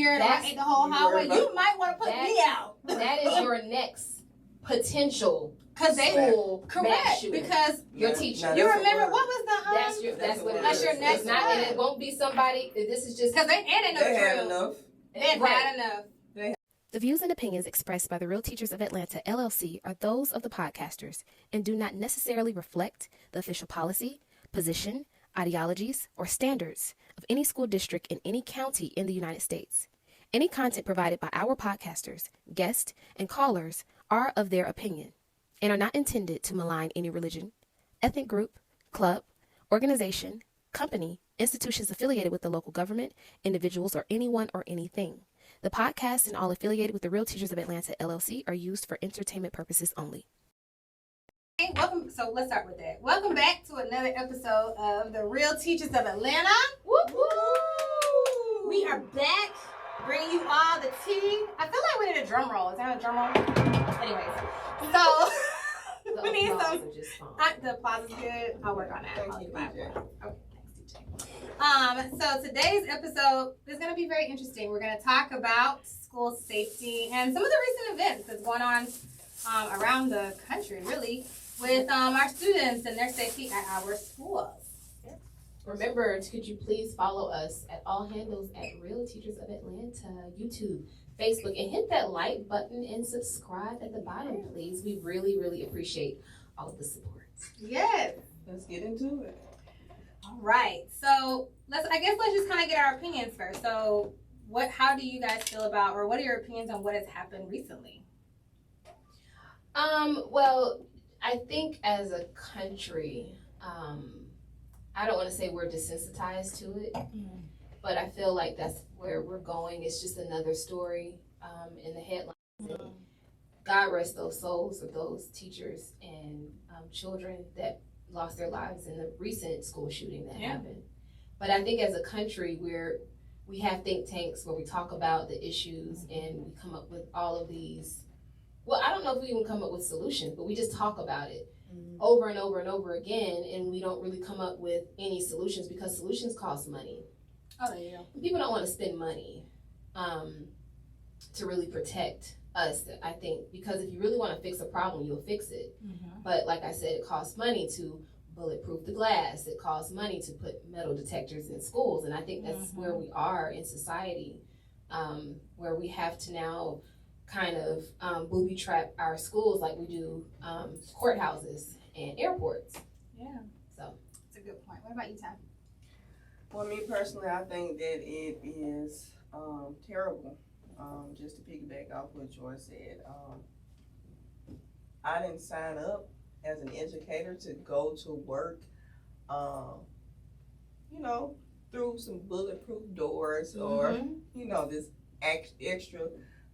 disappeared or ate the whole hallway, you might want to put me out. That is your next potential. Correct, because your teacher. You remember what was the that's what it is. That's your next it's not, and it won't be somebody. This is just because they had enough. They've had enough. The views and opinions expressed by the Real Teachers of Atlanta, LLC, are those of the podcasters and do not necessarily reflect the official policy, position, ideologies, or standards of any school district in any county in the United States. Any content provided by our podcasters, guests, and callers are of their opinion and are not intended to malign any religion, ethnic group, club, organization, company, institutions affiliated with the local government, individuals, or anyone or anything. The podcast and all affiliated with the Real Teachers of Atlanta, LLC, are used for entertainment purposes only. Hey, welcome. So let's start with that. Welcome back to another episode of the Real Teachers of Atlanta. Whoop, whoop. We are back, bringing you all the tea. I feel like we need a drum roll. Is that a drum roll? Anyways, so we need some. The applause is good. I'll work on that. Okay, thanks, DJ. So today's episode is going to be very interesting. We're going to talk about school safety and some of the recent events that's going on around the country, really, with our students and their safety at our schools. Yeah. Remember, could you please follow us at all handles at Real Teachers of Atlanta, YouTube, Facebook, and hit that like button and subscribe at the bottom, please. We really, really appreciate all of the support. Yes. Let's get into it. All right. So let's just kind of get our opinions first. So how do you guys feel about, or what are your opinions on what has happened recently? Well, I think as a country, I don't want to say we're desensitized to it, but I feel like that's where we're going. It's just another story in the headlines. And God rest those souls of those teachers and children that lost their lives in the recent school shooting that happened. But I think as a country, we have think tanks where we talk about the issues and we come up with all of these. Well, I don't know if we even come up with solutions, but we just talk about it over and over and over again, and we don't really come up with any solutions because solutions cost money. Oh, yeah. People don't want to spend money to really protect us, I think, because if you really want to fix a problem, you'll fix it. But like I said, it costs money to bulletproof the glass. It costs money to put metal detectors in schools, and I think that's where we are in society, where we have to now kind of booby trap our schools like we do courthouses and airports. Yeah. So that's a good point. What about you, Ty? Well, me personally, I think that it is terrible. Just to piggyback off what Joy said, I didn't sign up as an educator to go to work, through some bulletproof doors or, this extra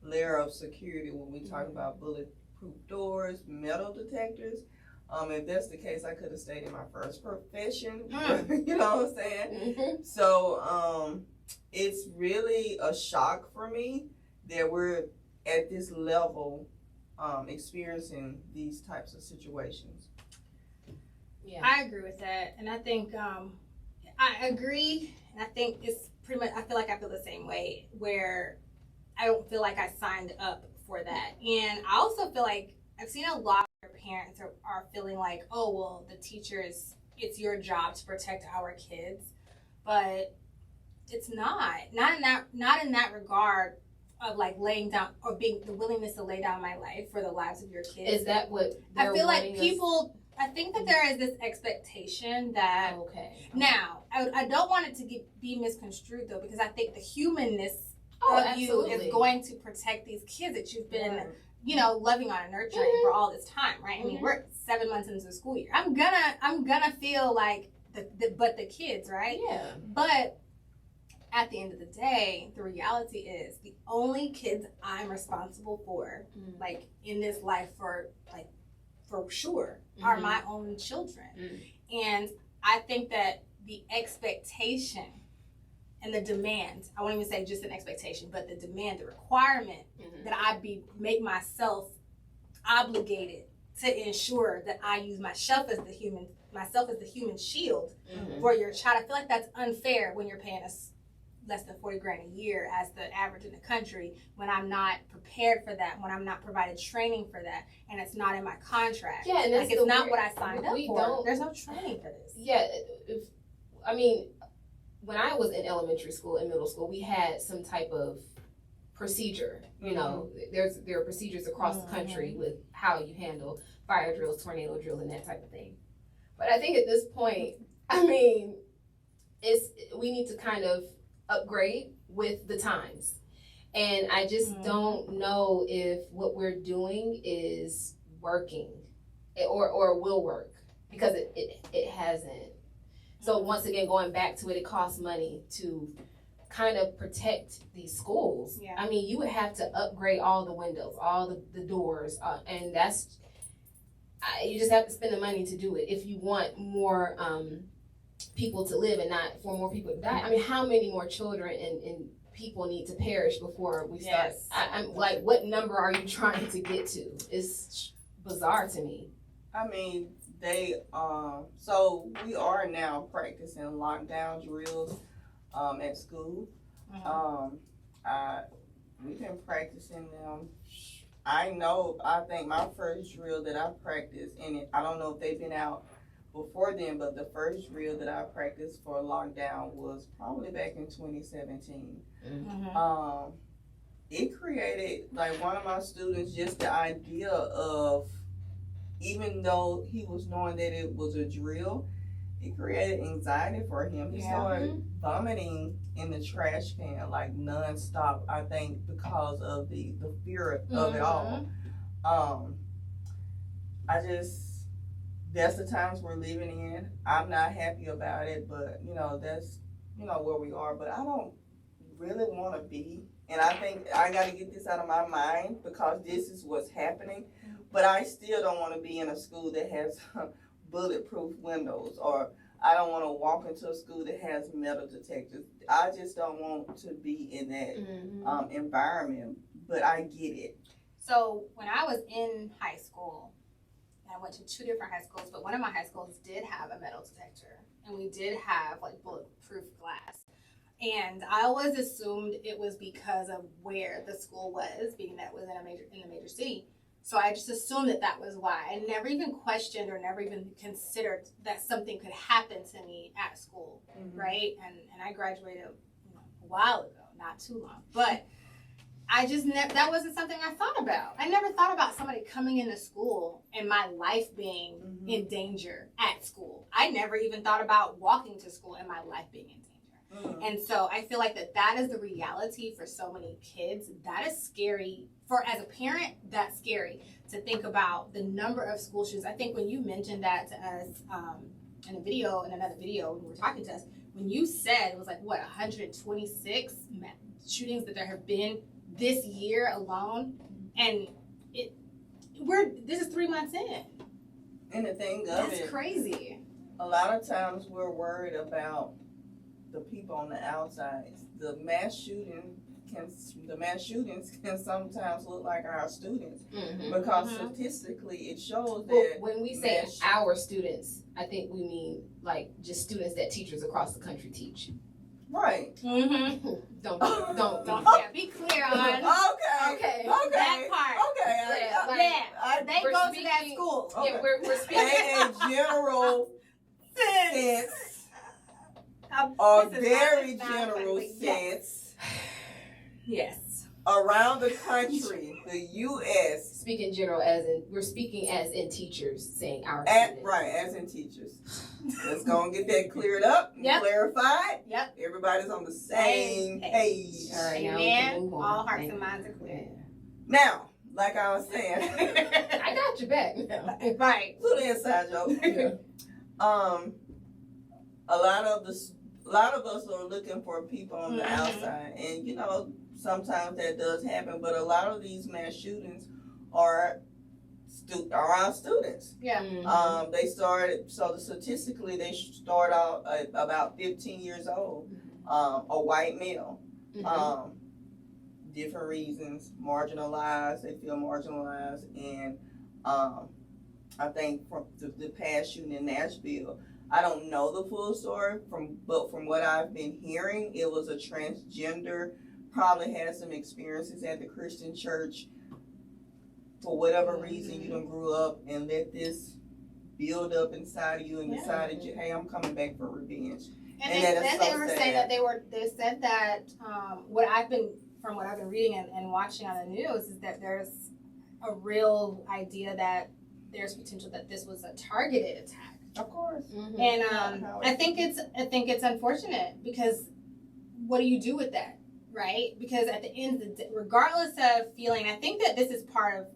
layer of security when we talk about bulletproof doors, metal detectors. If that's the case, I could have stayed in my first profession. You know what I'm saying? So it's really a shock for me that we're at this level experiencing these types of situations. Yeah, I agree with that, and I think I agree. And I think it's pretty much. I feel the same way where I don't feel like I signed up for that, and I also feel like I've seen a lot of parents are feeling like, oh well, the teachers, it's your job to protect our kids, but it's not in that regard of like laying down or being the willingness to lay down my life for the lives of your kids. Is that what I feel like people? I think that there is this expectation that now I don't want it to be misconstrued though, because I think the humanness of you is going to protect these kids that you've been loving on and nurturing for all this time, right? I mean, we're 7 months into the school year. I'm gonna feel like the kids, right? Yeah. But at the end of the day, the reality is the only kids I'm responsible for, like in this life for sure, are my own children. And I think that the expectation and the demand, I won't even say just an expectation, but the demand, the requirement that I make myself obligated to ensure that I use myself as the human shield for your child. I feel like that's unfair when you're paying us less than 40 grand a year as the average in the country when I'm not prepared for that, when I'm not provided training for that, and it's not in my contract. Yeah, and that's like it's not what I signed up for. Don't, there's no training for this. Yeah, when I was in elementary school and middle school, we had some type of procedure. You know, there are procedures across the country with how you handle fire drills, tornado drills, and that type of thing. But I think at this point, we need to kind of upgrade with the times. And I just don't know if what we're doing is working or will work, because it hasn't. So once again, going back to it, it costs money to kind of protect these schools. Yeah. I mean, you would have to upgrade all the windows, all the doors, and you just have to spend the money to do it if you want more people to live and not for more people to die. I mean, how many more children and people need to perish before we start? Yes. I'm like, what number are you trying to get to? It's bizarre to me. I mean, so we are now practicing lockdown drills at school. We've been practicing them. I think my first drill that I practiced, and I don't know if they've been out before then, but the first drill that I practiced for lockdown was probably back in 2017. It created, like, one of my students, just the idea of, even though he was knowing that it was a drill, it created anxiety for him. He started vomiting in the trash can, like, nonstop, I think, because of the fear of it all. That's the times we're living in. I'm not happy about it, but, that's, where we are. But I don't really want to be, and I think I got to get this out of my mind because this is what's happening. But I still don't want to be in a school that has bulletproof windows, or I don't want to walk into a school that has metal detectors. I just don't want to be in that environment, but I get it. So when I was in high school, I went to 2 different high schools, but one of my high schools did have a metal detector, and we did have like bulletproof glass. And I always assumed it was because of where the school was, being that it was in a major city. So I just assumed that was why. I never even questioned or never even considered that something could happen to me at school, right? And I graduated a while ago, not too long. But I just that wasn't something I thought about. I never thought about somebody coming into school and my life being in danger at school. I never even thought about walking to school and my life being in danger. And so I feel like that is the reality for so many kids. That is scary. As a parent, that's scary to think about the number of school shootings. I think when you mentioned that to us in another video when you were talking to us, when you said it was like, 126 shootings that there have been this year alone, and this is 3 months in. And the thing of that's crazy. A lot of times we're worried about the people on the outside. The mass shootings can sometimes look like our students, because statistically it shows that when we say our students, I think we mean like just students that teachers across the country teach. Right. Don't. Yeah, be clear on. Okay. That part. Okay. They go to that school. Yeah, we're speaking in general sense. A very general sense. Yes. Around the country, the U.S. Speaking general, we're speaking as in teachers, saying our students. Right, as in teachers. Let's go and get that cleared up, clarified. Yep. Everybody's on the same page. All right, amen. All hearts and minds are clear. Now, like I was saying, I got your back now. Right. Little inside joke. A lot of us are looking for people on the outside, and sometimes that does happen. But a lot of these mass shootings are our students. Yeah. They started, so statistically they start out about 15 years old. A white male. Different reasons, marginalized. They feel marginalized, and I think from the past shooting in Nashville, I don't know the full story, but from what I've been hearing, it was a transgender, probably had some experiences at the Christian church. For whatever reason, you done grew up and let this build up inside of you and decided, hey, I'm coming back for revenge. And then they were saying that they said that what I've been reading and watching on the news is that there's a real idea that there's potential that this was a targeted attack. Of course. Mm-hmm. And I think it's unfortunate, because what do you do with that, right? Because at the end of the day, regardless of feeling, I think that this is part of,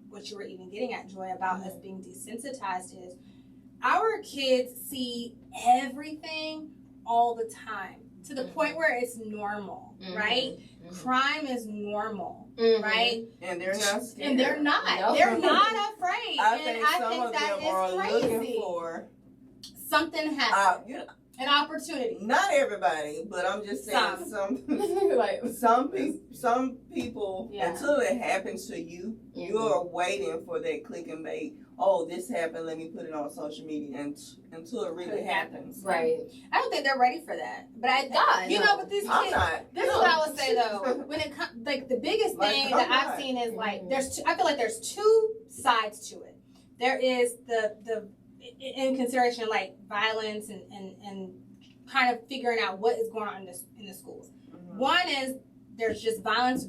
what you were even getting at, Joy, about us being desensitized is our kids see everything all the time to the point where it's normal, right? Crime is normal, right? And they're not scared. And they're not. No. They're not afraid. I think that is crazy. Looking for something happens. An opportunity. Not everybody, but I'm just saying some people until it happens to you, you're waiting for that click and bait. Oh, this happened. Let me put it on social media until it really happens. Right. I don't think they're ready for that. But but these kids. This is what I would say though. When it comes, the biggest thing that I've seen is I feel like there's two sides to it. There is the in consideration violence and kind of figuring out what is going on in the schools. Mm-hmm. One is there's just violence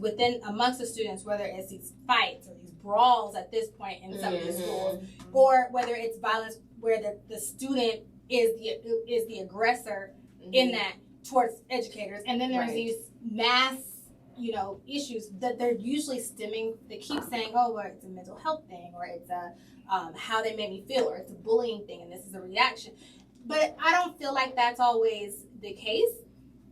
amongst the students, whether it's these fights or these brawls at this point in some of the schools, or whether it's violence where the student is the aggressor in that towards educators. And then there's these mass issues that they're usually stemming. They keep saying, well, it's a mental health thing, or it's a how they made me feel, or it's a bullying thing, and this is a reaction. But I don't feel like that's always the case.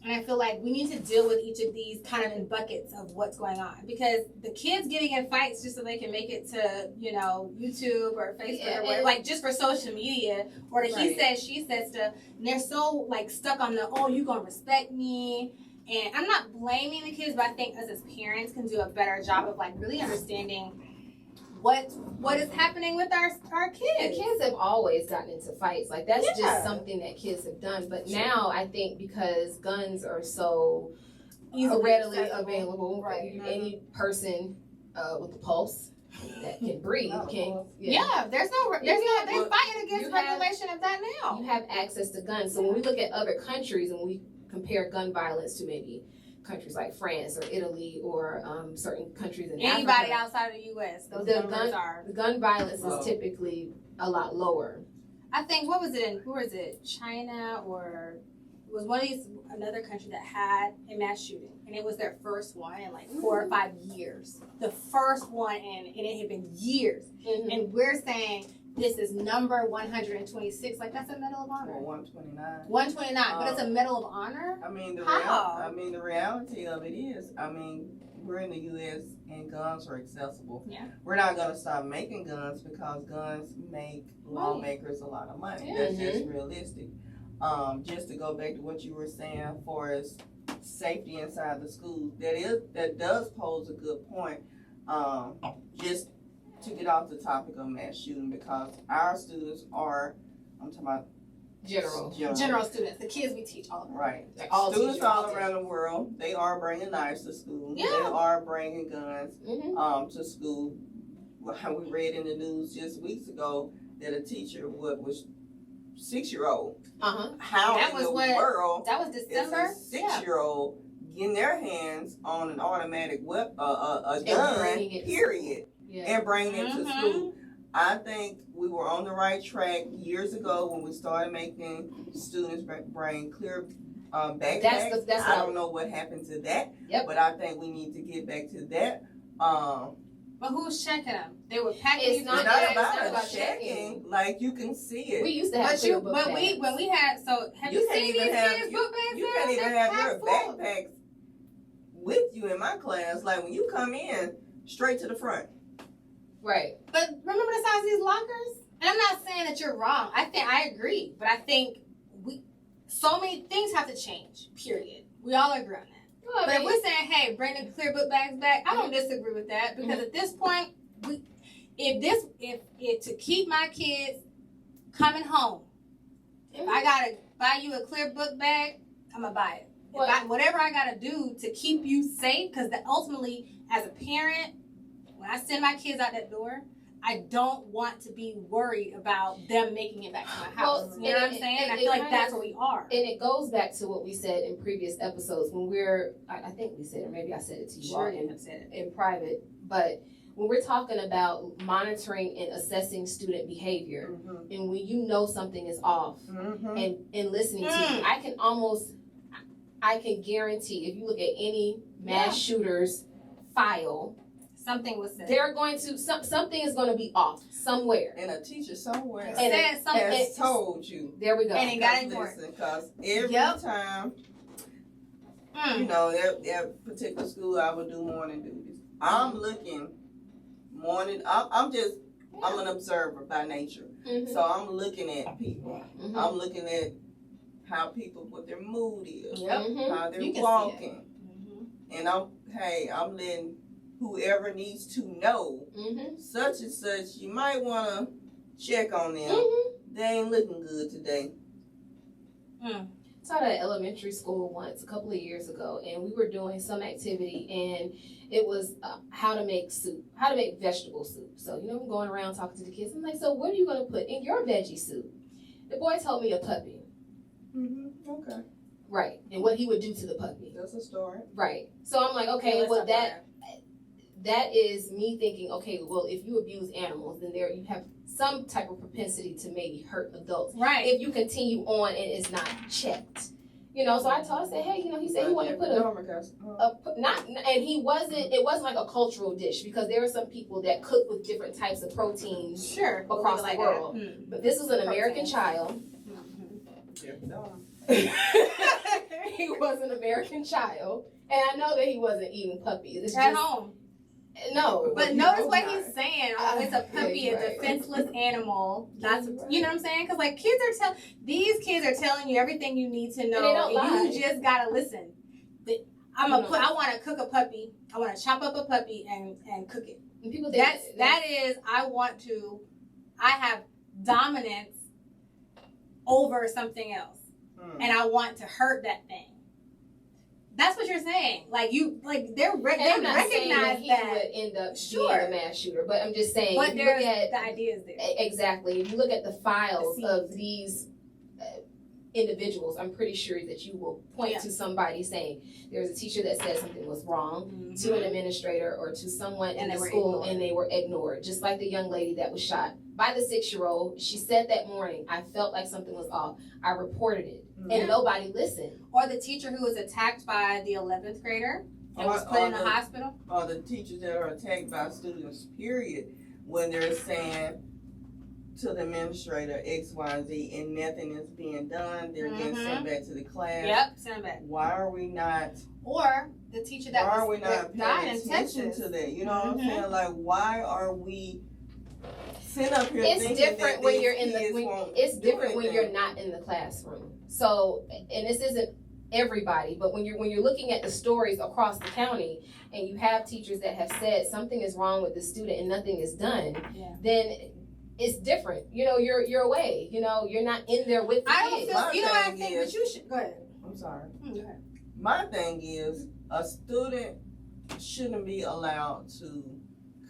And I feel like we need to deal with each of these kind of in buckets of what's going on. Because the kids getting in fights just so they can make it to, YouTube or Facebook or whatever, just for social media, or the he said, she said stuff, and they're so stuck on you gonna respect me. And I'm not blaming the kids, but I think us as parents can do a better job of really understanding what is happening with our kids. The kids have always gotten into fights. That's just something that kids have done. But now I think because guns are so readily available, any person with a pulse that can breathe can. They're fighting against regulation of that now. You have access to guns. So when we look at other countries and we compare gun violence to maybe countries like France or Italy or certain countries in Anybody Africa, outside of the U.S., the gun violence is typically a lot lower. I think, where was it, China, or it was another country that had a mass shooting, and it was their first one in 4 or 5 years. The first one, and it had been years. Mm-hmm. And we're saying this is number 126. That's a Medal of Honor. Or 129. 129, but it's a Medal of Honor? The reality of it is, we're in the U.S. and guns are accessible. Yeah. We're not going to stop making guns because guns make lawmakers a lot of money. That's just realistic. Just to go back to what you were saying for as safety inside the schools, that does pose a good point. Just to get off the topic of mass shooting, because our students are, I'm talking about general students, the kids we teach all of them. Right. Students all around the world, they are bringing knives to school. Yeah. They are bringing guns to school. We read in the news just weeks ago that a teacher was 6-year-old. How in the world that was December? Is a 6-year-old getting their hands on an automatic weapon, a gun, period. Yeah. And bring them to school. I think we were on the right track years ago when we started making students bring clear backpacks. I don't know what happened to that, but I think we need to get back to that. But who's checking them? They were packing. It's not about checking. You can see it. We used to have clear book bags. When we had, have you seen these kids' book bags? You can't even have your backpacks with you in my class. When you come in, straight to the front. Right. But remember the size of these lockers? And I'm not saying that you're wrong. I agree. But I think so many things have to change, period. We all agree on that. Well, but if we're saying, hey, bring the clear book bags back, I don't disagree with that. Because at this point, if to keep my kids coming home If I gotta buy you a clear book bag, I'm gonna buy it. Whatever I gotta do to keep you safe, because ultimately, as a parent, when I send my kids out that door, I don't want to be worried about them making it back to my house. Well, you know what I'm saying? I feel like that's what we are. And it goes back to what we said in previous episodes when I think we said, or maybe I said it to you all in private, but when we're talking about monitoring and assessing student behavior, and when you know something is off, and listening to you, I can guarantee if you look at any mass shooters file, something was said. They're going to something is going to be off somewhere, and a teacher somewhere has told you. There we go. And it got ignored. Because every time, you know, at particular school, I would do morning duties. I'm looking morning. I'm an observer by nature, so I'm looking at people. I'm looking at how people, what their mood is, how they're walking, and I'm letting whoever needs to know such and such, you might want to check on them. They ain't looking good today. Taught at elementary school once a couple of years ago, and we were doing some activity, and it was how to make soup, how to make vegetable soup. So, you know, I'm going around talking to the kids. I'm like, so what are you going to put in your veggie soup? The boy told me a puppy. Okay. Right. And what he would do to the puppy. That's a story. Right. So I'm like, okay, well, that is me thinking, okay, well, if you abuse animals, then you have some type of propensity to maybe hurt adults. Right. If you continue on and it's not checked. You know, so I said, hey, you know, he said he wanted to put it wasn't like a cultural dish, because there are some people that cook with different types of proteins across the world. But this is an American child. He was an American child, and I know that he wasn't eating puppies. It's at just, home. No, but notice what he's saying. It's a puppy, a defenseless animal. That's you know what I'm saying? Because like these kids are telling you everything you need to know. And they don't lie. You just gotta listen. I want to cook a puppy. I want to chop up a puppy and cook it. And people I have dominance over something else, and I want to hurt that thing. That's what you're saying. Like they recognize that he would end up being a mass shooter, but I'm just saying. But the idea is there. Exactly. If you look at the files of these individuals, I'm pretty sure that you will point to somebody saying there was a teacher that said something was wrong to an administrator or to someone in the school, and they were ignored. Just like the young lady that was shot by the 6-year-old. She said that morning, I felt like something was off. I reported it. And nobody listened. Or the teacher who was attacked by the 11th grader and was put in the hospital. Or the teachers that are attacked by students, period, when they're saying to the administrator X, Y, and Z, and nothing is being done. They're getting sent back to the class. Yep, sent back. Why are we not? Or the teacher that died in Texas. To that? You know what I'm saying? Like, why are we sitting up here? It's different when you're in when you're not in the classroom. So, and this isn't everybody, but when you're looking at the stories across the county, and you have teachers that have said something is wrong with the student and nothing is done, then it's different. You know, you're away. You know, you're not in there with the kids. You know what I think? But you should go ahead. I'm sorry. Go ahead. My thing is, a student shouldn't be allowed to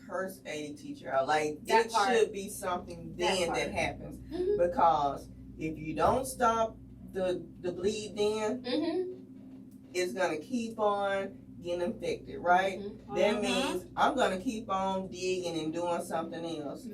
curse a teacher out. Like, it should be something that happens, because if you don't stop the bleed, then it's gonna keep on getting infected, right? That means I'm gonna keep on digging and doing something else.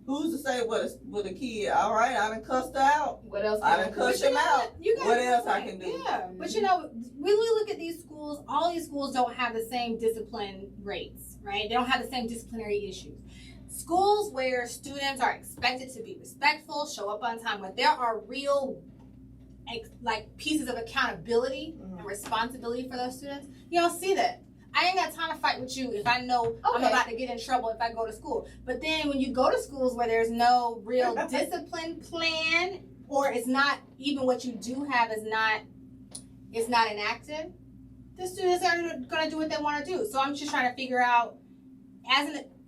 Who's to say what a kid? All right, I done cussed her out. What else? I done cussed him out. What else I can do? Yeah, but you know, when we look at these schools, all these schools don't have the same discipline rates, right? They don't have the same disciplinary issues. Schools where students are expected to be respectful, show up on time, where there are real like pieces of accountability and responsibility for those students, you don't see that. I ain't got time to fight with you if I know I'm about to get in trouble if I go to school. But then when you go to schools where there's no real discipline plan, or it's not even what you do have is not enacted, the students are going to do what they want to do. So I'm just trying to figure out,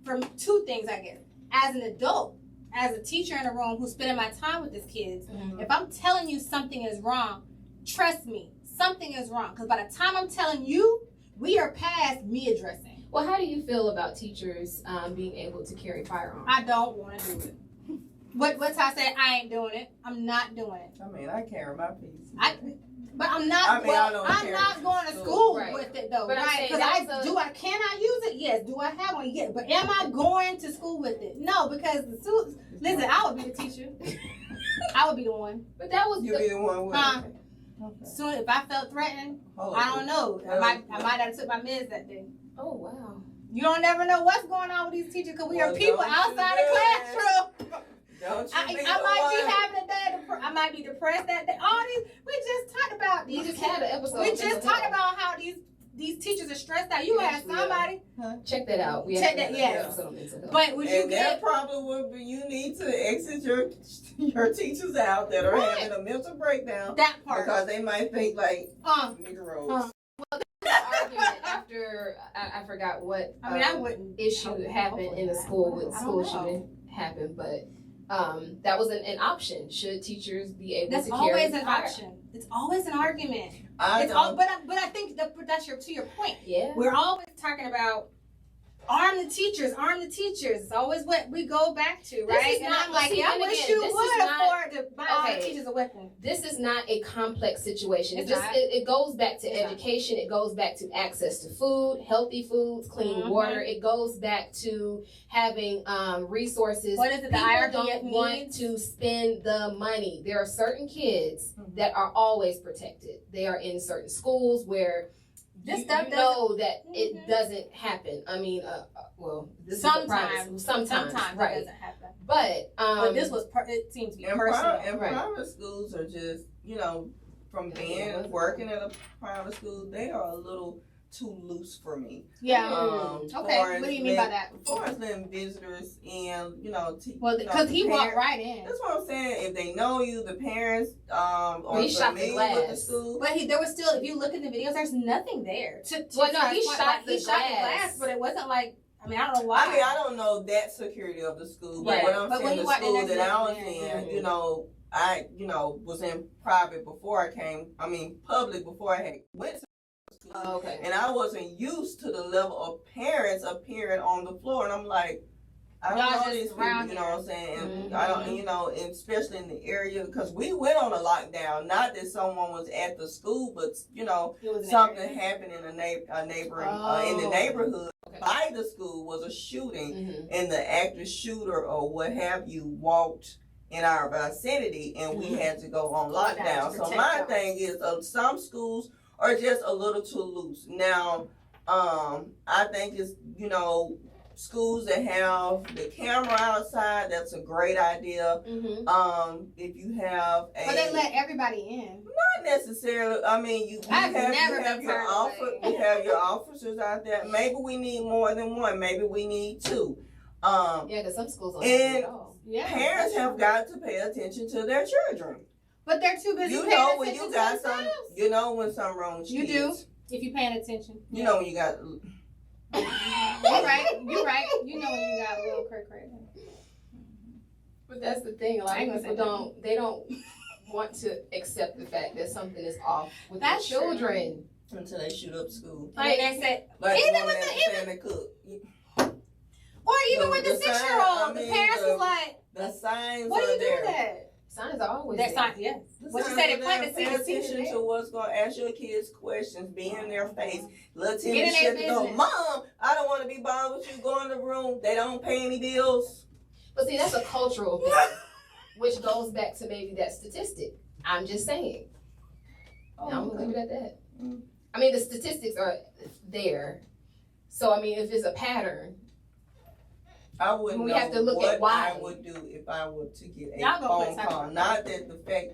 from two things, I guess. As an adult, as a teacher in a room who's spending my time with these kids, if I'm telling you something is wrong, trust me, something is wrong. Because by the time I'm telling you, we are past me addressing. Well, how do you feel about teachers being able to carry firearms? I don't want to do it. What's I said? I ain't doing it. I'm not doing it. I mean, I carry my piece. But I'm not. I mean, I'm not going to school right. with it though, but right? Because can I use it? Yes. Do I have one? Yes. But am I going to school with it? No, because listen, I would be the teacher. I would be the one. But that was You be the one with it. Okay. Soon, if I felt threatened, I don't know. I might have took my meds that day. Oh wow. You don't never know what's going on with these teachers because we are people outside the classroom. I might be having a day. I might be depressed that day. All these we just talked about. You just had an episode. We just talked about how these teachers are stressed out. You ask somebody. Check that out. Check that. Yes. But would you that problem would be you need to exit your teachers out that are having a mental breakdown. That part because they might think like Negroes. Argument after I forgot what I wouldn't issue happened in the school with school shooting happened, but that was an option. Should teachers be able That's to carry always an option. It's always an argument. But I think that's to your point. Yeah. We're always talking about arm the teachers. It's always what we go back to, right? And I'm like, I wish you would afford to buy all the teachers a weapon. This is not a complex situation. It's it goes back to education. It goes back to access to food, healthy foods, clean water. It goes back to having resources. What is it? The IRB don't want to spend the money. There are certain kids that are always protected. They are in certain schools where you know that it doesn't happen. I mean, this sometimes is sometimes right. It doesn't happen. But this was it seems to be personal. And private schools are just from working at a private school, they are a little too loose for me. Yeah. Okay. What do you mean by that? As far as letting visitors in, because he walked right in. That's what I'm saying. If they know you, the parents, or he shot the glass. With the school. But there was still, if you look at the videos, there's nothing there. He shot the glass, but it wasn't like. I mean, I don't know why. I mean, I don't know that security of the school, but what I'm saying, the school that I was in, I was in private before I came. I mean, public before I had went to. Okay. And I wasn't used to the level of parents appearing on the floor, and I'm like, I don't know these people, you know what I'm saying? And I don't, and especially in the area, because we went on a lockdown. Not that someone was at the school, but something happened in a neighboring in the neighborhood by the school was a shooting, and the active shooter or what have you walked in our vicinity, and we had to go on lockdown. So my thing is, some schools are just a little too loose. Now, I think it's, schools that have the camera outside, that's a great idea. If you have but they let everybody in. Not necessarily. I mean, you have your officers out there. Maybe we need more than one. Maybe we need two. Because some schools don't have it at all. Yeah, parents have got to pay attention to their children. But they're too busy. When you got some. You know when something wrong with you kids. do if you're paying attention. You know when you got. You're right. You know when you got a little cray. But that's the thing. A lot of people don't want to accept the fact that something is off with their children until they shoot up school. Like they said, even with the cook. Or even with the 6-year-old, the parents was like, the signs. What do you do with that? Signs are always there. Signs, yes. What you said, they plant the pay attention to what's going to ask your kids questions, be in their face. Little Timmy shit to go, Mom, I don't want to be bothered with you. Go in the room. They don't pay any bills. But see, that's a cultural thing, which goes back to maybe that statistic. I'm just saying. I'm going to leave it at that. I mean, the statistics are there. So, I mean, if it's a pattern, I wouldn't know have to look what at why. I would do if I were to get a phone call. Not that the fact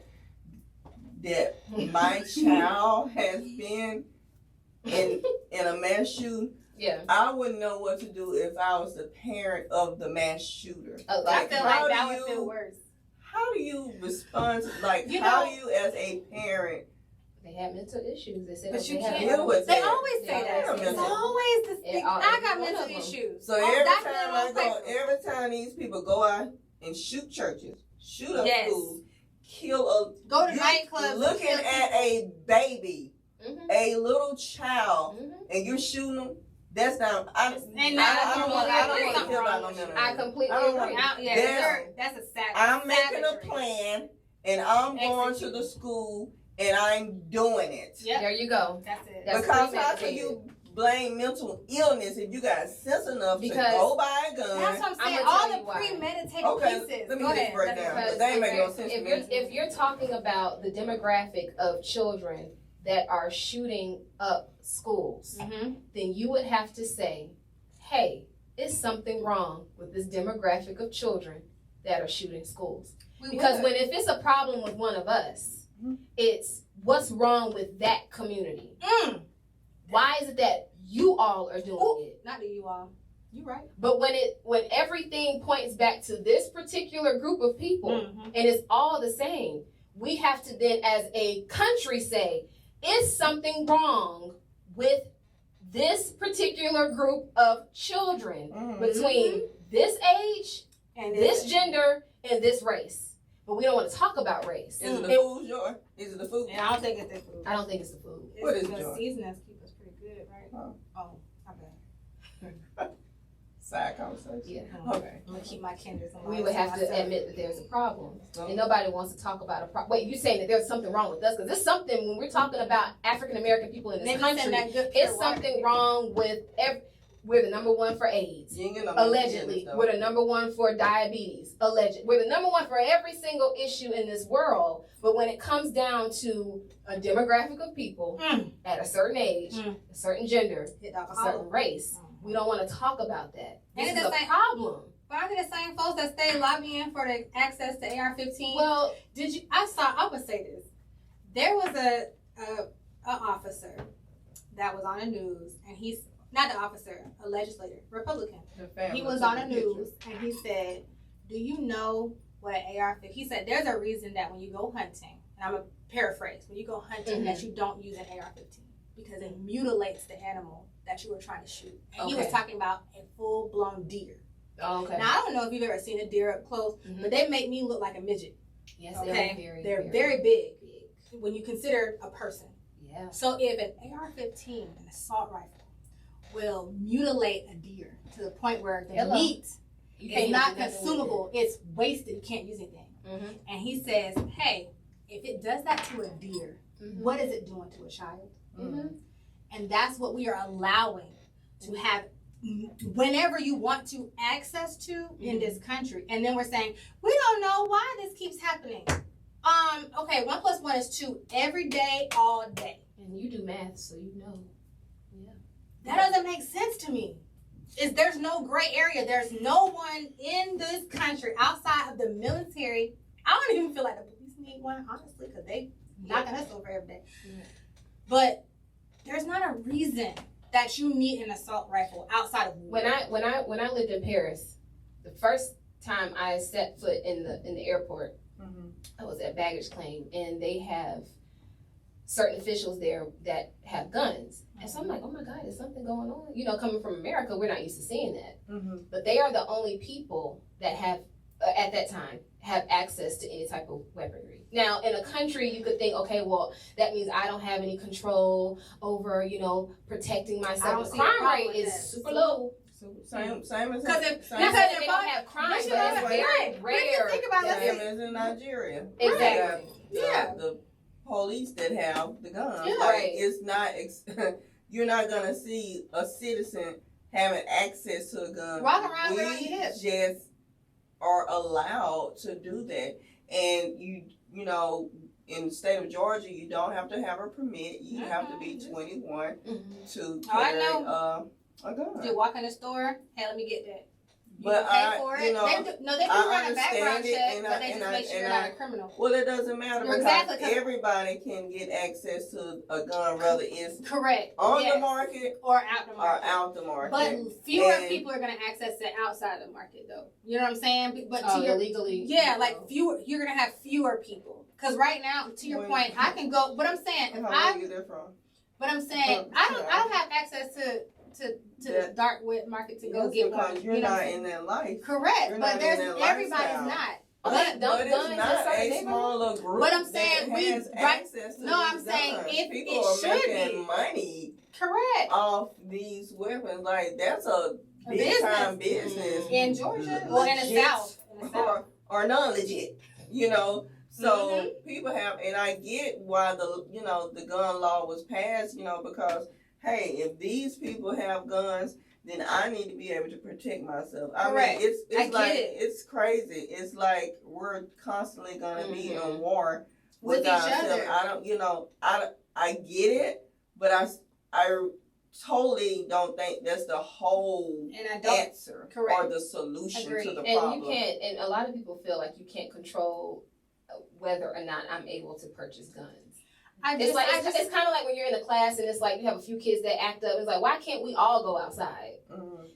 that my child has been in a mass shooting. Yeah. I wouldn't know what to do if I was the parent of the mass shooter. I feel like that would feel worse. How do you respond to, how do you as a parent? They have mental issues. They said, but you can't. They always say that. It's always the thing. I got mental issues. So every time these people go out and shoot churches, shoot up Yes. schools, kill Go to you nightclubs. looking and kill at a baby, Mm-hmm. a little child, Mm-hmm. and you're shooting them. That's not. I don't And want there's to hear about no something mental I illness. completely I don't agree. want- That's a sad. I'm making a savagery. plan, and I'm going to the school, and I'm doing it. Yep. There you go. That's it. That's Because how can premeditated. you blame mental illness if you got sense enough to Because- go buy a gun? That's what I'm saying. I'ma All tell the you why. premeditated Okay, pieces. let me Go just ahead. break That's down. because- But they ain't make no sense to me. if you're talking about the demographic of children that are shooting up schools, Mhm. then you would have to say, hey, is something wrong with this demographic of children that are shooting schools? Because if it's a problem with one of us, it's what's wrong with that community. Why is it that you all are doing it? Not that you all. You right. But when everything points back to this particular group of people, Mhm. and it's all the same, we have to then as a country say, is something wrong with this particular group of children between this age, And this gender, and this race? But we don't want to talk about race. Is it the food, Joy? Is it the food? And I don't think it's the food. I don't think it's the food. What is the joy? seasonings keep us pretty good, right? Huh. Oh, my bad. Side conversation. Yeah. Okay. I'm gonna keep my kindreds alive. We would have to admit that there's a problem. And nobody wants to talk about a problem. Wait, you're saying that there's something wrong with us? Because there's something, when we're talking about African American people in this Maybe country, send that good it's pure water. something wrong with we're the number one for AIDS. You ain't get no mental Allegedly. illness, though. We're the number one for diabetes. Alleged. We're the number one for every single issue in this world. But when it comes down to a demographic of people at a certain age, a certain gender, Hit off a hollow. certain race, we don't want to talk about that. This Ain't is it a the same- problem. But aren't they the same folks that stay lobbying for the access to AR-15? Well, did you? I would say this. There was a officer that was on the news, and he's not the officer, a legislator, Republican. The family He was took on the picture. news, and he said, "Do you know what an AR-15?" He said, "There's a reason that when you go hunting, and I'm gonna paraphrase, when you go hunting, that you don't use an AR-15 because it mutilates the animal that you were trying to shoot." And he was Okay. talking about a full-blown deer. Oh, okay. Now I don't know if you've ever seen a deer up close, but they make me look like a midget. Yes, Okay, they're very big when you consider a person. Yeah. So if an AR-15, an assault rifle, will mutilate a deer to the point where the Hello. meat You is can't not do nothing with consumable, it's wasted, you can't use anything. it. Mhm. And he says, hey, if it does that to a deer, what is it doing to a child? Mhm. And that's what we are allowing to have whenever you want to access to in this country. And then we're saying, we don't know why this keeps happening. Okay, 1 + 1 is 2 every day, all day. And you do math, so you know. Yeah. That doesn't make sense to me. There's no gray area. There's no one in this country outside of the military. I don't even feel like the police need one, honestly, because they knocking us over every day. Yeah. But there's not a reason that you need an assault rifle outside of war. When I lived in Paris, the first time I set foot in the airport, I was at baggage claim, and they have certain officials there that have guns. And so I'm like, oh my God, is something going on? You know, coming from America, we're not used to seeing that. But they are the only people that have, at that time, have access to any type of weaponry. Now, in a country, you could think, okay, well, that means I don't have any control over, protecting I myself. don't The see a crime problem rate with is that. super low. Same as Because if- Not Because that they if don't I- have crime, Once but you know it's that- very right. When you rare. think about it, same as in Nigeria. Exactly. The police that have the guns. Yeah. Like, Right. it's not. You're not gonna see a citizen having access to a gun. Walk around we with it on your hip. just are allowed to do that, and you know, in the state of Georgia, you don't have to have a permit. You have to be 21 Mhm. to Oh, I carry know. a gun. You walk in the store, hey, let me get that. You But pay I- for it. you know, they do I run a background understand it, check, and but I- they and just I- make sure you're and not I- a criminal. Well, it doesn't matter You're because exactly, 'cause- everybody can get access to a gun, whether it's Correct. on Yes. the market Or out the or market. out the market. But fewer And- people are going to access it outside the market, though. You know what I'm saying? But to Oh, your illegally. yeah, like fewer. You're going to have fewer people. Because right now, to your Well, point, I can go. But I'm saying, if How I do you get that from? But I'm saying I don't have access to to the dark web market to go get one. Because you're not in that life. Correct, You're but not there's in that everybody's lifestyle. not. But it's not a smaller group. But I'm saying that has access to no, I'm these saying guns. if People it are should making be money correct off these weapons. Like that's a big business. time business In Georgia, well, in the Legit South, or non legit. You know, so people have, and I get why the gun law was passed. You know, because hey, if these people have guns, then I need to be able to protect myself. Correct. I mean, it's like it's crazy. It's like we're constantly gonna be in war with each ourselves. other. I get it, but I totally don't think that's the whole answer or the solution to the problem. And you can't. And a lot of people feel like you can't control whether or not I'm able to purchase guns. It's kind of like when you're in a class and it's like you have a few kids that act up. It's like, why can't we all go outside?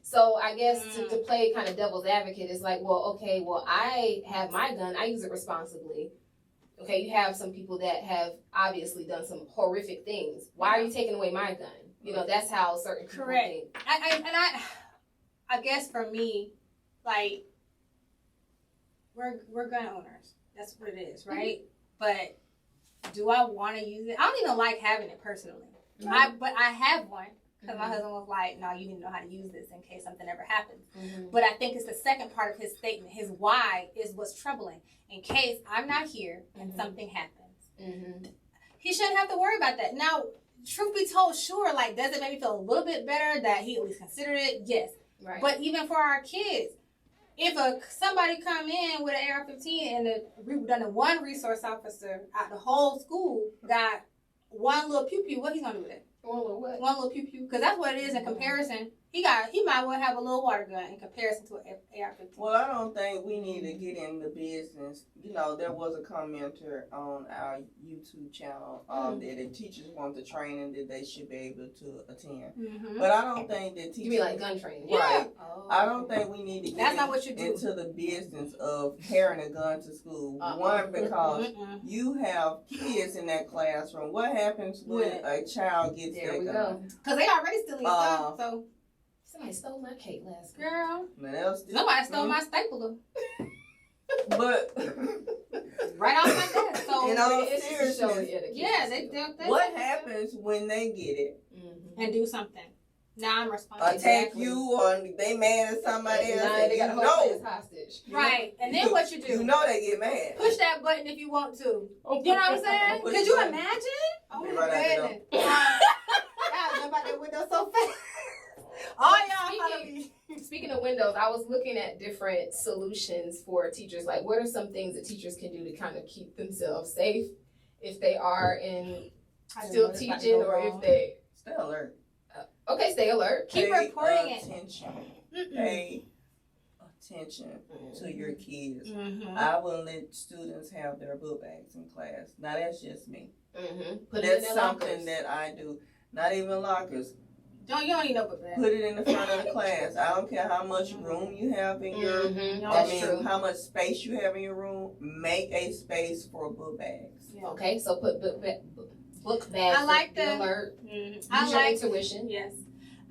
So I guess to play kind of devil's advocate, it's like, I have my gun. I use it responsibly. Okay, you have some people that have obviously done some horrific things. Why are you taking away my gun? You know, that's how certain people think. I guess for me, like, we're gun owners. That's what it is, right? But do I want to use it? I don't even like having it personally. But I have one because my husband was like, no, you need to know how to use this in case something ever happens. But I think it's the second part of his statement. His why is what's troubling. In case I'm not here and something happens. He shouldn't have to worry about that. Now, truth be told, sure, like, does it make me feel a little bit better that he at least considered it? Yes. Right. But even for our kids, if somebody come in with an AR-15 and we've done one resource officer out the whole school got one little pew-pew, what he's going to do with it? One little what? One little pew-pew. Because that's what it is in comparison. He might well have a little water gun in comparison to an AR-15. Well, I don't think we need to get in the business. You know, there was a commenter on our YouTube channel that the teachers want the training that they should be able to attend. But I don't think that teachers... You mean like gun training? Right. Yeah. Oh. I don't think we need to get into the business of carrying a gun to school. One, because you have kids in that classroom. What happens when a child gets that gun? Because they already stealing stuff, so... Somebody stole my cake last week. Girl. Somebody stole my stapler. But right off my desk. So in all seriousness, what happens when they get it and do something? Now I'm responsible. Attack you, or they mad at somebody else. They got to hold as hostage. Right, and then what you do? You know they get mad. Push that button if you want to. You know what I'm saying? Could you imagine? Oh my goodness! Y'all jump out that window so fast. Speaking of windows, I was looking at different solutions for teachers. Like, what are some things that teachers can do to kind of keep themselves safe if they are still teaching, or if they stay alert? Stay alert. Keep reporting attention. Pay attention to your kids. I will let students have their book bags in class. Now that's just me. That's something that I do. Not even lockers. You don't need no book bag. Put it in the front of the class. I don't care how much room you have in your how much space you have in your room. Make a space for book bags. Yeah. Okay, so put book bags. I like the alert. I like intuition. Yes.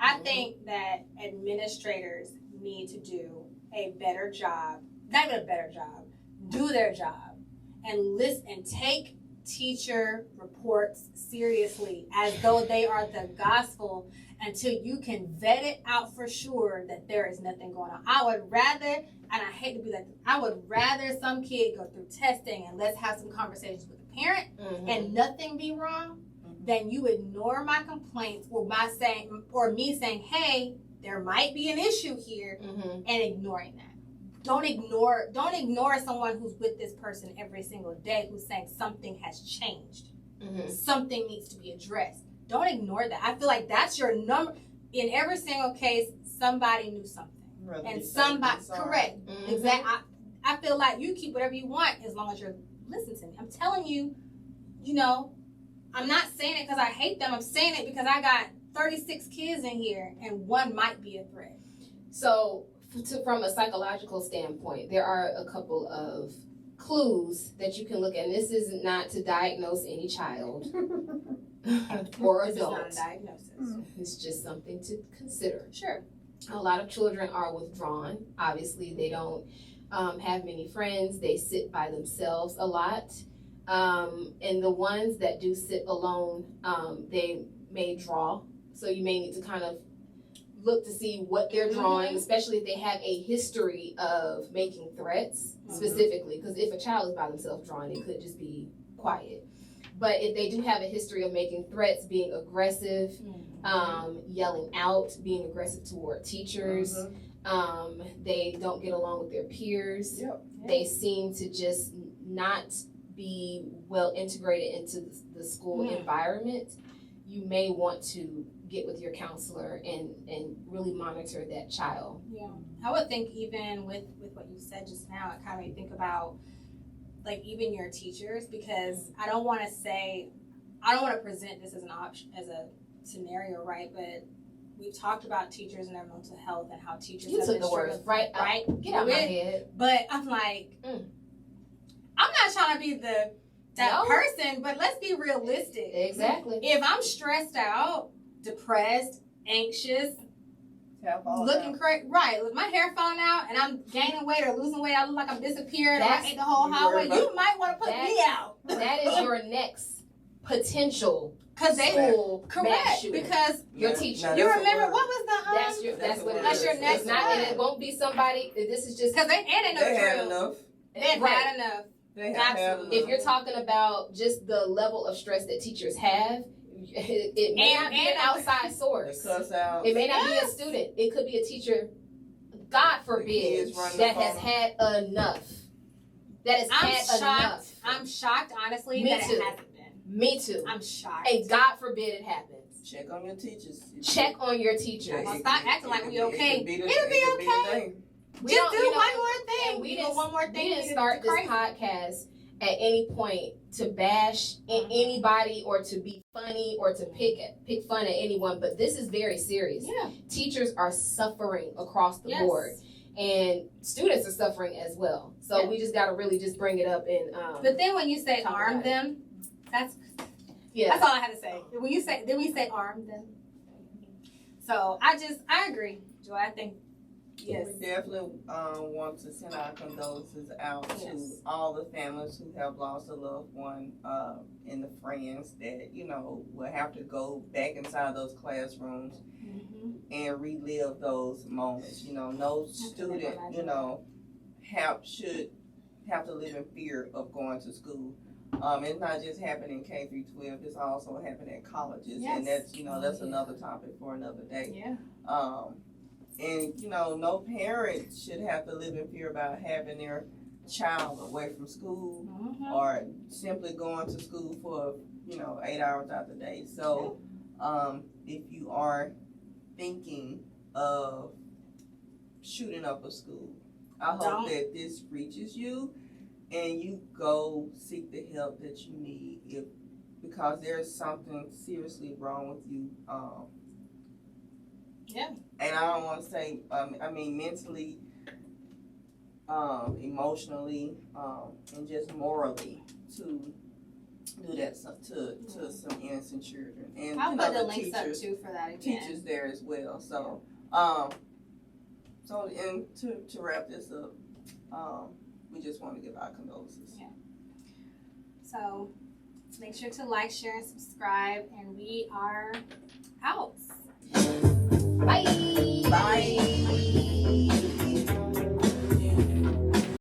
I think that administrators need to do a better job. Not even a better job. Do their job and listen and take teacher reports seriously as though they are the gospel until you can vet it out for sure that there is nothing going on. I would rather, and I hate to be like this, I would rather some kid go through testing and let's have some conversations with the parent and nothing be wrong than you ignore my complaints or me saying, hey, there might be an issue here and ignoring that. Don't ignore someone who's with this person every single day who's saying something has changed. Something needs to be addressed. Don't ignore that. I feel like that's your number. In every single case, somebody knew something. And somebody, correct. Exactly. I feel like you keep whatever you want as long as you're listening to me. I'm telling you, I'm not saying it because I hate them. I'm saying it because I got 36 kids in here and one might be a threat. So, from a psychological standpoint, there are a couple of clues that you can look at. And this is not to diagnose any child. or This is adult. not a diagnosis. It's just something to consider. Sure. A lot of children are withdrawn. Obviously, they don't have many friends. They sit by themselves a lot. And the ones that do sit alone, they may draw. So you may need to kind of look to see what they're drawing, especially if they have a history of making threats specifically. Because if a child is by themselves drawing, it could just be quiet. But if they do have a history of making threats, being aggressive, yelling out, being aggressive toward teachers, they don't get along with their peers. Yep. They seem to just not be well integrated into the school environment. You may want to get with your counselor and really monitor that child. Yeah, I would think even with what you said just now, it kind of made me think about like even your teachers, because I don't want to present this as an option, as a scenario, right? But we've talked about teachers and their mental health and how teachers You have took been the words right Get out my head. But I'm like, I'm not trying to be that person, but let's be realistic. Exactly. If I'm stressed out, depressed, anxious, looking crazy, right? With my hair falling out, and I'm gaining weight or losing weight, I look like I'm disappearing. Or I ate the whole highway. You might want to put me out. That is your next potential. Because they correct because your teacher. You remember what was the that's what it that's is. your next it's not, and it won't be somebody. This is just because they know they had enough. They had enough. They have Absolutely. If you're talking about just the level of stress that teachers have, it may not be an outside source. It may not be a student. It could be a teacher. God forbid that has had enough. That has had enough. I'm shocked, honestly, Me that too. it hasn't been. Me too. I'm shocked. And God forbid it happens. Check on your teachers. Check on your teachers. Well, stop acting like we okay. It'll be okay. We Just don't, do you know, one more thing. And we We didn't start this podcast at any point to bash anybody or to be funny or to pick fun at anyone, but this is very serious. Yeah. Teachers are suffering across the board, and students are suffering as well. So we just got to really just bring it up and. But then when you say arm them, that's all I had to say. When we say arm them. So I agree, Joy. I think. Yes. We definitely want to send our condolences out to all the families who have lost a loved one and the friends that, will have to go back inside those classrooms and relive those moments. No student, should have to live in fear of going to school. It's not just happening in K through 12, it's also happening at colleges. And that's, that's another topic for another day. Yeah. And, no parent should have to live in fear about having their child away from school or simply going to school for, 8 hours out the day. So if you are thinking of shooting up a school, I hope that this reaches you and you go seek the help that you need because there's something seriously wrong with you. And I don't want to say, mentally, emotionally, and just morally to do that to some innocent children. And I'll put the links teachers, up too for that again. Teachers there as well. So, and to wrap this up, we just want to give our condolences. Yeah. So make sure to like, share, and subscribe, and we are out. Bye. Bye.